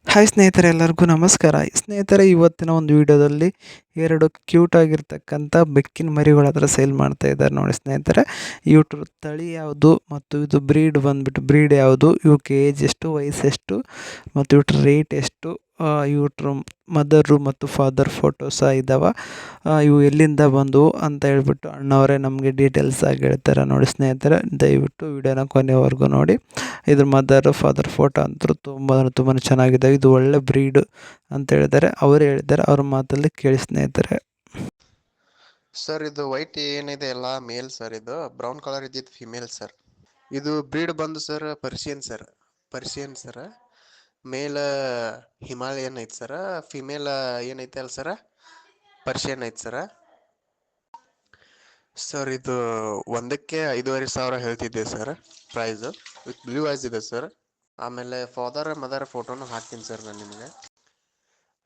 Hi ಸ್ನೇಹಿತರೆ, ಎಲ್ಲರಿಗೂ ನಮಸ್ಕಾರ. ಸ್ನೇಹಿತರೆ, ಇವತ್ತಿನ ಒಂದು ವಿಡಿಯೋದಲ್ಲಿ 2 ಕ್ಯೂಟ್ ಆಗಿರ್ತಕ್ಕಂಥ ಬೆಕ್ಕಿನ ಮರಿಗಳ ಹತ್ರ ಸೇಲ್ ಮಾಡ್ತಾ ಇದ್ದಾರೆ ನೋಡಿ ಸ್ನೇಹಿತರೆ. ಇವ್ರ ತಳಿ ಯಾವುದು ಮತ್ತು ಇದು ಬ್ರೀಡ್ ಯಾವುದು, ಇವಕ್ಕೆ ಏಜ್ ಎಷ್ಟು, ವಯಸ್ಸೆಷ್ಟು ಮತ್ತು ಇವ್ರ ರೇಟ್ ಎಷ್ಟು, ಇವ್ರ ಮದರು ಮತ್ತು ಫಾದರ್ ಫೋಟೋ ಸಹ ಇದ್ದಾವೆ. ಇವು ಎಲ್ಲಿಂದ ಬಂದವು ಅಂತ ಹೇಳ್ಬಿಟ್ಟು ಅಣ್ಣವರೇ ನಮಗೆ ಡೀಟೇಲ್ಸ್ ಆಗಿ ಹೇಳ್ತಾರೆ ನೋಡಿ ಸ್ನೇಹಿತರೆ. ದಯವಿಟ್ಟು ವಿಡಿಯೋನ ಕೊನೆವರೆಗೂ ನೋಡಿ. ಇದ್ರ ಮದರ್ ಫಾದರ್ ಫೋಟೋ ಅಂತೂ ತುಂಬಾ ಚೆನ್ನಾಗಿದೆ. ಇದು ಒಳ್ಳೆ ಬ್ರೀಡ್ ಅಂತ ಹೇಳಿದ್ದಾರೆ, ಅವರೇ ಹೇಳಿದ್ದಾರೆ. ಅವ್ರ ಮಾತಲ್ಲಿ ಕೇಳಿ ಸ್ನೇಹಿತರೆ. ಸರ್, ಇದು ವೈಟ್ ಏನಿದೆ ಅಲ್ಲ ಮೇಲ್ ಸರ್. ಇದು ಬ್ರೌನ್ ಕಲರ್ ಇದ್ದಿದ್ದು ಫಿಮೇಲ್ ಸರ್. ಇದು ಬ್ರೀಡ್ ಬಂದು sir Persian sir. Male Himalayan ಐತೆ ಸರ್. ಫಿಮೇಲ್ ಏನೈತೆ ಅಲ್ಲ ಸರ್, ಪರ್ಷಿಯನ್ ಐತೆ ಸರ್. ಸರ್, ಇದು ಒಂದಕ್ಕೆ 5,500 ಹೇಳ್ತಿದ್ದೆ sir price. With blue eyes ಇದೆ ಸರ್. ಆಮೇಲೆ ಫಾದರ್ ಮದರ್ ಫೋಟೋನು ಹಾಕ್ತೀನಿ ಸರ್ ನಾನು ನಿಮಗೆ.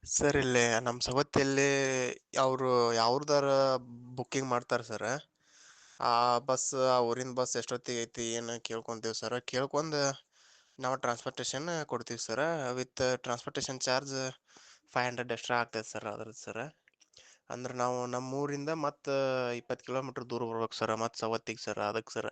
ಸರ್, ಇಲ್ಲಿ ನಮ್ಮ ಸವತ್ತಿಯಲ್ಲಿ ಅವರು ಯಾವ್ದಾರ ಬುಕ್ಕಿಂಗ್ ಮಾಡ್ತಾರೆ ಸರ್. ಆ ಬಸ್, ಆ ಊರಿನ ಬಸ್ ಎಷ್ಟೊತ್ತಿಗೆ ಐತಿ ಏನು ಕೇಳ್ಕೊತೀವಿ ಸರ್. ಕೇಳ್ಕೊಂಡು ನಾವು ಟ್ರಾನ್ಸ್ಪೋರ್ಟೇಷನ್ ಕೊಡ್ತೀವಿ sir. With transportation charge 500 extra ಆಗ್ತೈತೆ ಸರ್ ಅದ್ರದ್ದು ಸರ್. ಅಂದ್ರೆ ನಾವು ನಮ್ಮ ಊರಿಂದ ಮತ್ತು 20 ಕಿಲೋಮೀಟ್ರ್ ದೂರ ಬರ್ಬೇಕು ಸರ್, ಮತ್ತು ಸವತ್ತಿಗೆ ಸರ್. ಅದಕ್ಕೆ ಸರ್